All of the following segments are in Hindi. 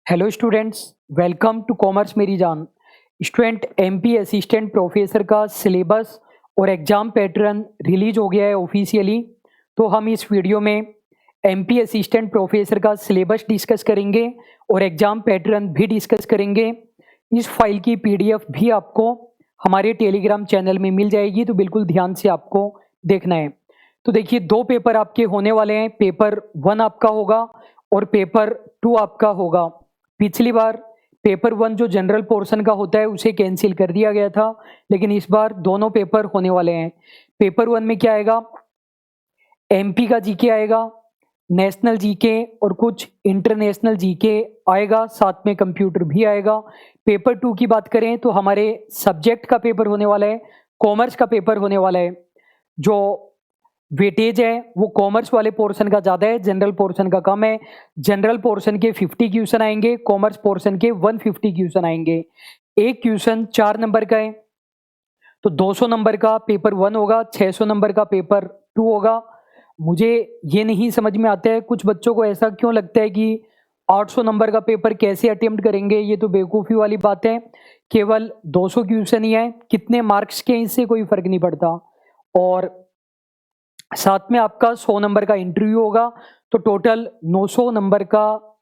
Hello students, welcome to commerce मेरी जान। स्टूडेंट एमपी असिस्टेंट प्रोफेसर का सिलेबस और एग्ज़ाम पैटर्न रिलीज हो गया है ऑफिशियली। तो हम इस वीडियो में एमपी असिस्टेंट प्रोफेसर का सिलेबस डिस्कस करेंगे और एग्ज़ाम पैटर्न भी डिस्कस करेंगे। इस फाइल की पीडीएफ भी आपको हमारे टेलीग्राम चैनल में मिल जाएगी, तो बिल्कुल ध्यान से आपको देखना है। तो देखिए, दो पेपर आपके होने वाले हैं। पेपर 1 आपका होगा और पेपर 2 आपका होगा। पिछली बार पेपर 1 जो जनरल पोर्शन का होता है उसे कैंसिल कर दिया गया था, लेकिन इस बार दोनों पेपर होने वाले हैं। पेपर 1 में क्या आएगा? एमपी का जीके आएगा, नेशनल जीके और कुछ इंटरनेशनल जीके आएगा, साथ में कंप्यूटर भी आएगा। पेपर 2 की बात करें तो हमारे सब्जेक्ट का पेपर होने वाला है, कॉमर्स का पेपर होने वाला है। जो वेटेज है वो कॉमर्स वाले पोर्शन का ज़्यादा है, जनरल पोर्शन का कम है। जनरल पोर्शन के 50 क्वेश्चन आएंगे, कॉमर्स पोर्शन के 150 क्वेश्चन आएंगे। एक क्वेश्चन 4 नंबर का है, तो 200 नंबर का पेपर 1 होगा, 600 नंबर का पेपर 2 होगा। मुझे ये नहीं समझ में आता है, कुछ बच्चों को ऐसा क्यों लगता है कि 800 नंबर का पेपर कैसे अटेम्प्ट करेंगे। ये तो बेवकूफ़ी वाली बात है। केवल 200 क्वेश्चन ही है, कितने मार्क्स के इससे कोई फर्क नहीं पड़ता। और साथ में आपका 100 नंबर का इंटरव्यू होगा, तो टोटल 900 नंबर का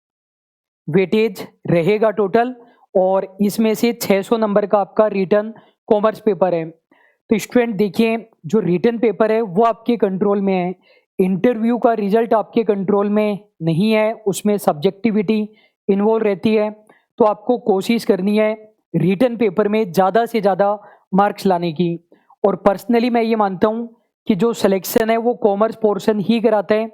वेटेज रहेगा टोटल। और इसमें से 600 नंबर का आपका रिटन कॉमर्स पेपर है। तो स्टूडेंट देखिए, जो रिटन पेपर है वो आपके कंट्रोल में है, इंटरव्यू का रिजल्ट आपके कंट्रोल में नहीं है, उसमें सब्जेक्टिविटी इन्वॉल्व रहती है। तो आपको कोशिश करनी है रिटन पेपर में ज़्यादा से ज़्यादा मार्क्स लाने की। और पर्सनली मैं ये मानता हूँ कि जो सिलेक्शन है वो कॉमर्स पोर्शन ही कराता है।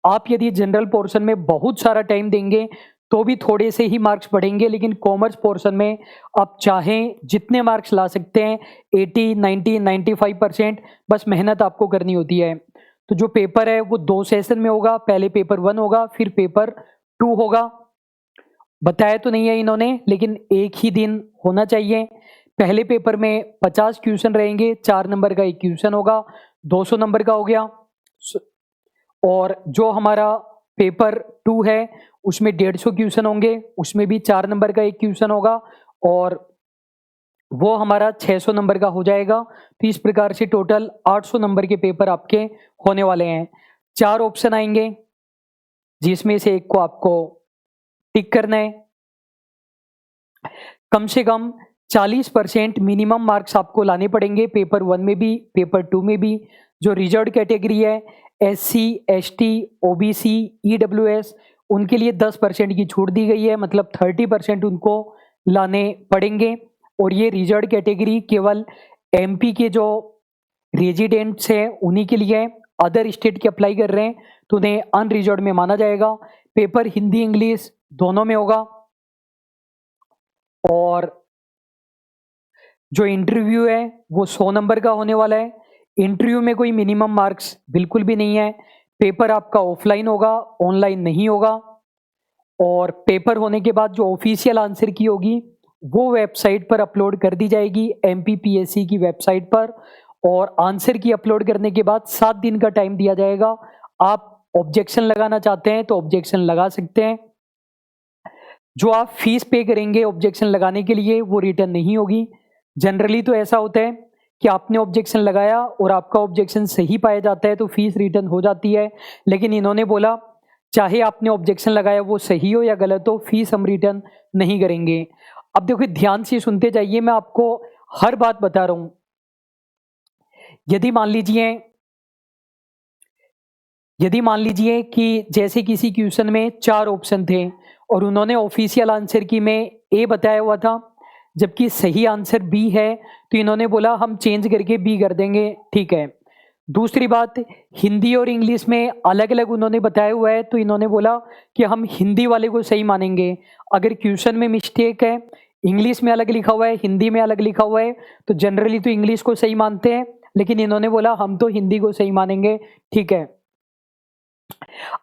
आप यदि जनरल पोर्शन में बहुत सारा टाइम देंगे तो भी थोड़े से ही मार्क्स बढ़ेंगे, लेकिन कॉमर्स पोर्शन में आप चाहें जितने मार्क्स ला सकते हैं, 80, 90, 95%, बस मेहनत आपको करनी होती है। तो जो पेपर है वो 2 सेशन में होगा, पहले पेपर 1 होगा, फिर पेपर 2 होगा। बताया तो नहीं है इन्होंने, लेकिन एक ही दिन होना चाहिए। पहले पेपर में 50 क्वेश्चन रहेंगे, 4 नंबर का एक क्वेश्चन होगा, 200 नंबर का हो गया। और जो हमारा पेपर 2 है उसमें 150 क्वेश्चन होंगे, उसमें भी 4 नंबर का एक क्वेश्चन होगा और वो हमारा 600 नंबर का हो जाएगा। तो इस प्रकार से टोटल 800 नंबर के पेपर आपके होने वाले हैं। 4 ऑप्शन आएंगे जिसमें से एक को आपको टिक करना है। कम से कम 40% मिनिमम मार्क्स आपको लाने पड़ेंगे, पेपर 1 में भी, पेपर 2 में भी। जो रिजर्व कैटेगरी है, SC, ST, OBC, EWS, उनके लिए 10% की छूट दी गई है, मतलब 30% उनको लाने पड़ेंगे। और ये रिजर्व कैटेगरी केवल MP के जो रेजिडेंट्स हैं उन्हीं के लिए है। अदर स्टेट के अप्लाई कर रहे हैं तो उन्हें अनरिजर्व में माना जाएगा। पेपर हिंदी इंग्लिश दोनों में होगा। और जो इंटरव्यू है वो 100 नंबर का होने वाला है। इंटरव्यू में कोई मिनिमम मार्क्स बिल्कुल भी नहीं है। पेपर आपका ऑफलाइन होगा, ऑनलाइन नहीं होगा। और पेपर होने के बाद जो ऑफिशियल आंसर की होगी वो वेबसाइट पर अपलोड कर दी जाएगी, MPPSC की वेबसाइट पर। और आंसर की अपलोड करने के बाद 7 दिन का टाइम दिया जाएगा। आप ऑब्जेक्शन लगाना चाहते हैं तो ऑब्जेक्शन लगा सकते हैं। जो आप फीस पे करेंगे ऑब्जेक्शन लगाने के लिए वो रिटर्न नहीं होगी। जनरली तो ऐसा होता है कि आपने ऑब्जेक्शन लगाया और आपका ऑब्जेक्शन सही पाया जाता है तो फीस रिटर्न हो जाती है, लेकिन इन्होंने बोला चाहे आपने ऑब्जेक्शन लगाया वो सही हो या गलत हो, फीस हम रिटर्न नहीं करेंगे। अब देखो, ध्यान से सुनते जाइए, मैं आपको हर बात बता रहा हूं। यदि मान लीजिए कि जैसे किसी क्वेश्चन में 4 ऑप्शन थे और उन्होंने ऑफिशियल आंसर की में A बताया हुआ था, जबकि सही आंसर B है, तो इन्होंने बोला हम चेंज करके B कर देंगे, ठीक है। दूसरी बात, हिंदी और इंग्लिश में अलग अलग उन्होंने बताया हुआ है, तो इन्होंने बोला कि हम हिंदी वाले को सही मानेंगे। अगर क्वेश्चन में मिस्टेक है, इंग्लिश में अलग लिखा हुआ है, हिंदी में अलग लिखा हुआ है, तो जनरली तो इंग्लिश को सही मानते हैं, लेकिन इन्होंने बोला हम तो हिंदी को सही मानेंगे, ठीक है।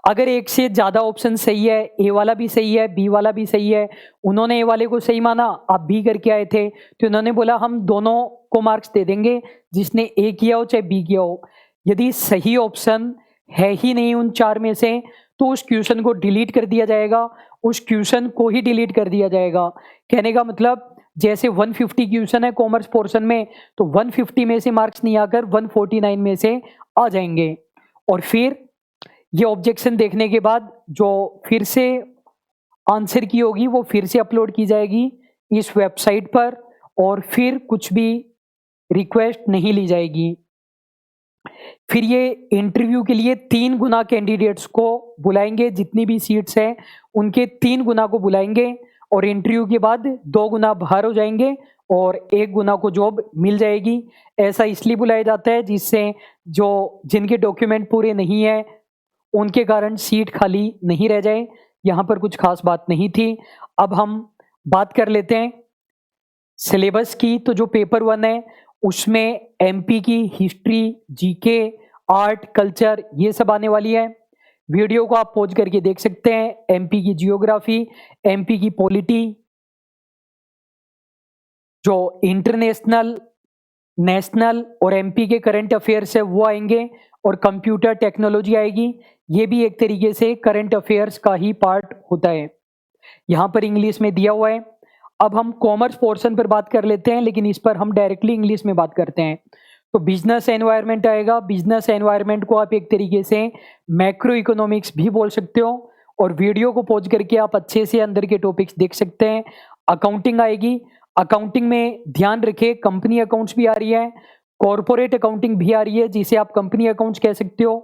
अगर एक से ज्यादा ऑप्शन सही है, A वाला भी सही है, B वाला भी सही है, उन्होंने A वाले को सही माना, आप B करके आए थे, तो इन्होंने बोला हम दोनों को मार्क्स दे देंगे, जिसने A किया हो चाहे B किया हो। यदि सही ऑप्शन है ही नहीं उन 4 में से तो उस क्वेश्चन को डिलीट कर दिया जाएगा उस क्वेश्चन को ही डिलीट कर दिया जाएगा। कहने का मतलब जैसे 150 क्वेश्चन है कॉमर्स पोर्शन में, तो 150 में से मार्क्स नहीं आकर 149 में से आ जाएंगे। और फिर ये ऑब्जेक्शन देखने के बाद जो फिर से आंसर की होगी वो फिर से अपलोड की जाएगी इस वेबसाइट पर, और फिर कुछ भी रिक्वेस्ट नहीं ली जाएगी। फिर ये इंटरव्यू के लिए 3 गुना कैंडिडेट्स को बुलाएंगे, जितनी भी सीट्स हैं उनके 3 गुना को बुलाएंगे, और इंटरव्यू के बाद 2 गुना बाहर हो जाएंगे और 1 गुना को जॉब मिल जाएगी। ऐसा इसलिए बुलाया जाता है जिससे जो जिनके डॉक्यूमेंट पूरे नहीं है उनके कारण सीट खाली नहीं रह जाए। यहाँ पर कुछ खास बात नहीं थी। अब हम बात कर लेते हैं सिलेबस की। तो जो पेपर 1 है उसमें एमपी की हिस्ट्री, जीके, आर्ट, कल्चर ये सब आने वाली है। वीडियो को आप पॉज करके देख सकते हैं। एमपी की जियोग्राफी, एमपी की पॉलिटी, जो इंटरनेशनल, नेशनल और एमपी के करंट अफेयर्स है वो आएंगे, और कंप्यूटर टेक्नोलॉजी आएगी। ये भी एक तरीके से करंट अफेयर्स का ही पार्ट होता है। यहाँ पर इंग्लिश में दिया हुआ है। अब हम कॉमर्स पोर्शन पर बात कर लेते हैं, लेकिन इस पर हम डायरेक्टली इंग्लिश में बात करते हैं। तो बिजनेस एनवायरनमेंट आएगा। बिजनेस एनवायरनमेंट को आप एक तरीके से मैक्रो इकोनॉमिक्स भी बोल सकते हो, और वीडियो को पॉज करके आप अच्छे से अंदर के टॉपिक्स देख सकते हैं। अकाउंटिंग आएगी। अकाउंटिंग में ध्यान रखिए कंपनी अकाउंट्स भी आ रही है, कॉरपोरेट अकाउंटिंग भी आ रही है जिसे आप कंपनी अकाउंट्स कह सकते हो,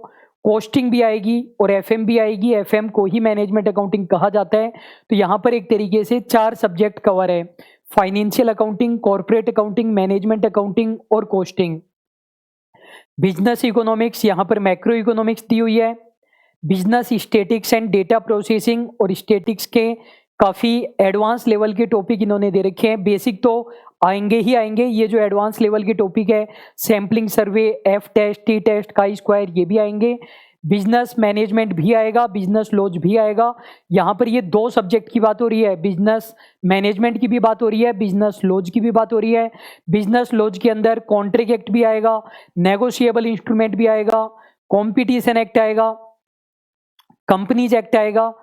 कॉस्टिंग भी आएगी और एफएम भी आएगी। एफएम को ही मैनेजमेंट अकाउंटिंग कहा जाता है। तो यहाँ पर एक तरीके से 4 सब्जेक्ट कवर है: financial accounting, corporate accounting, management accounting और कॉस्टिंग। बिजनेस इकोनॉमिक्स, यहाँ पर मैक्रो इकोनॉमिक्स दी हुई है। Business statics and data processing और स्टैटिक्स के काफ़ी एडवांस लेवल के टॉपिक इन्होंने दे रखे हैं। बेसिक तो आएंगे ही आएंगे, ये जो एडवांस लेवल के टॉपिक है sampling survey, F test, T test, chi square, ये भी आएंगे। बिजनेस मैनेजमेंट भी आएगा, बिजनेस लॉज भी आएगा। यहाँ पर ये 2 सब्जेक्ट की बात हो रही है, बिजनेस मैनेजमेंट की भी बात हो रही है, बिजनेस लॉज की भी बात हो रही है। बिजनेस लॉज के अंदर कॉन्ट्रैक्ट एक्ट भी आएगा, नेगोशिएबल इंस्ट्रूमेंट भी आएगा, कॉम्पिटिशन एक्ट आएगा, कंपनीज एक्ट आएगा,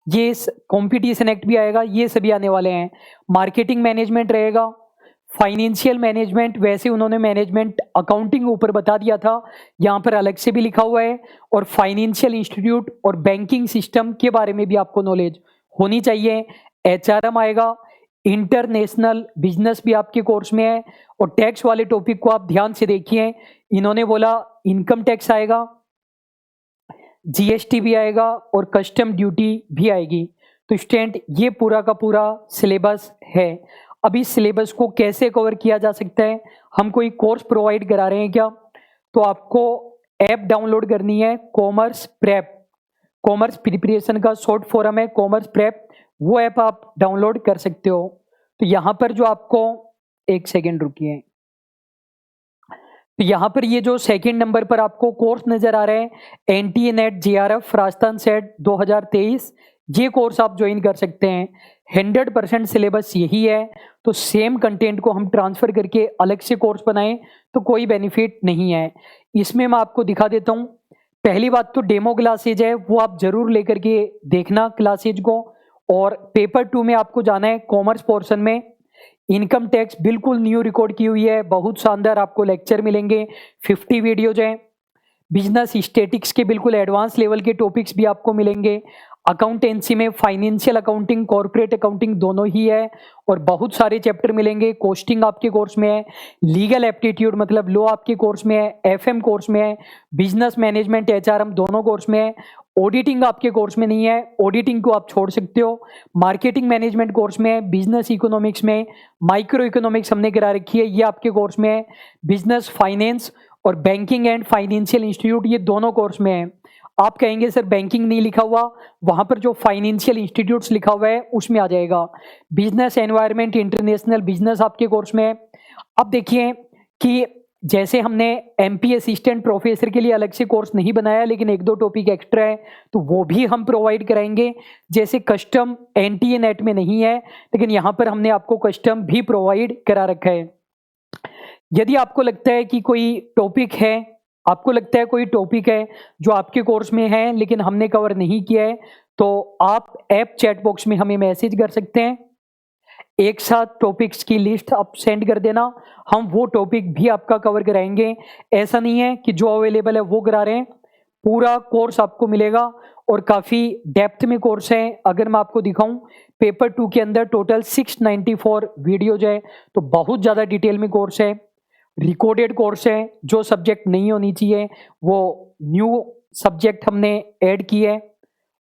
ये कॉम्पिटिशन एक्ट भी आएगा, ये सभी आने वाले हैं। मार्केटिंग मैनेजमेंट रहेगा, फाइनेंशियल मैनेजमेंट, वैसे उन्होंने मैनेजमेंट अकाउंटिंग ऊपर बता दिया था, यहाँ पर अलग से भी लिखा हुआ है। और फाइनेंशियल इंस्टीट्यूट और बैंकिंग सिस्टम के बारे में भी आपको नॉलेज होनी चाहिए। एचआरएम आएगा, इंटरनेशनल बिजनेस भी आपके कोर्स में है। और टैक्स वाले टॉपिक को आप ध्यान से देखिए, इन्होंने बोला इनकम टैक्स आएगा, जीएसटी भी आएगा और कस्टम ड्यूटी भी आएगी। तो स्टूडेंट ये पूरा का पूरा सिलेबस है। अब इस सिलेबस को कैसे कवर किया जा सकता है, हम कोई कोर्स प्रोवाइड करा रहे हैं क्या? तो आपको ऐप डाउनलोड करनी है, कॉमर्स प्रेप। कॉमर्स प्रिपरेशन का शॉर्ट फॉर्म है कॉमर्स प्रेप, वो ऐप आप डाउनलोड कर सकते हो। तो यहाँ पर जो आपको, एक सेकेंड रुकिए, तो यहाँ पर ये जो सेकंड नंबर पर आपको कोर्स नजर आ रहा है NTA net JRF Rajasthan set 2023, ये कोर्स आप ज्वाइन कर सकते हैं। 100% सिलेबस यही है, तो सेम कंटेंट को हम ट्रांसफर करके अलग से कोर्स बनाएं तो कोई बेनिफिट नहीं है। इसमें मैं आपको दिखा देता हूँ। पहली बात तो डेमो क्लासेज है, वो आप जरूर लेकर के देखना क्लासेज को। और पेपर 2 में आपको जाना है कॉमर्स पोर्शन में। इनकम टैक्स बिल्कुल न्यू रिकॉर्ड की हुई है, बहुत शानदार आपको लेक्चर मिलेंगे, 50 वीडियोज हैं। बिजनेस स्टैटिक्स के बिल्कुल एडवांस लेवल के टॉपिक्स भी आपको मिलेंगे। अकाउंटेंसी में फाइनेंशियल अकाउंटिंग, कॉर्पोरेट अकाउंटिंग दोनों ही है और बहुत सारे चैप्टर मिलेंगे। कॉस्टिंग आपके कोर्स में है, लीगल एप्टीट्यूड मतलब लॉ आपके कोर्स में है, एफएम कोर्स में है, बिजनेस मैनेजमेंट एचआरएम दोनों कोर्स में है। ऑडिटिंग आपके कोर्स में नहीं है, ऑडिटिंग को आप छोड़ सकते हो। मार्केटिंग मैनेजमेंट कोर्स में है, बिजनेस इकोनॉमिक्स में, माइक्रो इकोनॉमिक्स हमने करा रखी है, ये आपके कोर्स में है। बिजनेस फाइनेंस और बैंकिंग एंड फाइनेंशियल इंस्टीट्यूट ये दोनों कोर्स में है। आप कहेंगे सर बैंकिंग नहीं लिखा हुआ, वहां पर जो फाइनेंशियल इंस्टीट्यूट्स लिखा हुआ है उसमें आ जाएगा। बिजनेस एनवायरनमेंट इंटरनेशनल बिजनेस आपके कोर्स में है। अब देखिए कि जैसे हमने एमपी असिस्टेंट प्रोफेसर के लिए अलग से कोर्स नहीं बनाया, लेकिन 1-2 टॉपिक एक्स्ट्रा है तो वो भी हम प्रोवाइड कराएंगे। जैसे कस्टम एनटीए नेट में नहीं है, लेकिन यहाँ पर हमने आपको कस्टम भी प्रोवाइड करा रखा है। यदि आपको लगता है कि कोई टॉपिक है, आपको लगता है कोई टॉपिक है जो आपके कोर्स में है लेकिन हमने कवर नहीं किया है, तो आप ऐप चैट बॉक्स में हमें मैसेज कर सकते हैं, एक साथ टॉपिक्स की लिस्ट आप सेंड कर देना, हम वो टॉपिक भी आपका कवर कराएंगे। ऐसा नहीं है कि जो अवेलेबल है वो करा रहे हैं, पूरा कोर्स आपको मिलेगा और काफ़ी डेप्थ में कोर्स है। अगर मैं आपको दिखाऊं, पेपर 2 के अंदर टोटल 694 वीडियोज है, तो बहुत ज़्यादा डिटेल में कोर्स है, रिकॉर्डेड कोर्स है। जो सब्जेक्ट नहीं होनी चाहिए वो न्यू सब्जेक्ट हमने ऐड की है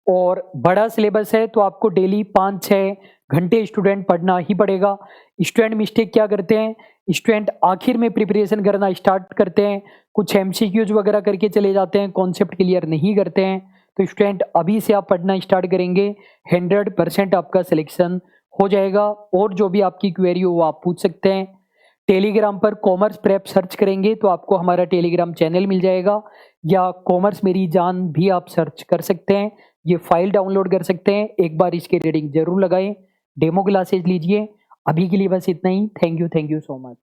और बड़ा सिलेबस है, तो आपको डेली 5-6 घंटे स्टूडेंट पढ़ना ही पड़ेगा। स्टूडेंट मिस्टेक क्या करते हैं, स्टूडेंट आखिर में प्रिपरेशन करना स्टार्ट करते हैं, कुछ एमसीक्यूज वगैरह करके चले जाते हैं, कॉन्सेप्ट क्लियर नहीं करते हैं। तो स्टूडेंट अभी से आप पढ़ना स्टार्ट करेंगे, 100% आपका सिलेक्शन हो जाएगा। और जो भी आपकी क्वेरी हो वो आप पूछ सकते हैं। टेलीग्राम पर कॉमर्स प्रेप सर्च करेंगे तो आपको हमारा टेलीग्राम चैनल मिल जाएगा, या कॉमर्स मेरी जान भी आप सर्च कर सकते हैं। ये फाइल डाउनलोड कर सकते हैं, एक बार इसकी रीडिंग जरूर लगाएं, डेमो क्लासेज लीजिए। अभी के लिए बस इतना ही। Thank you so much.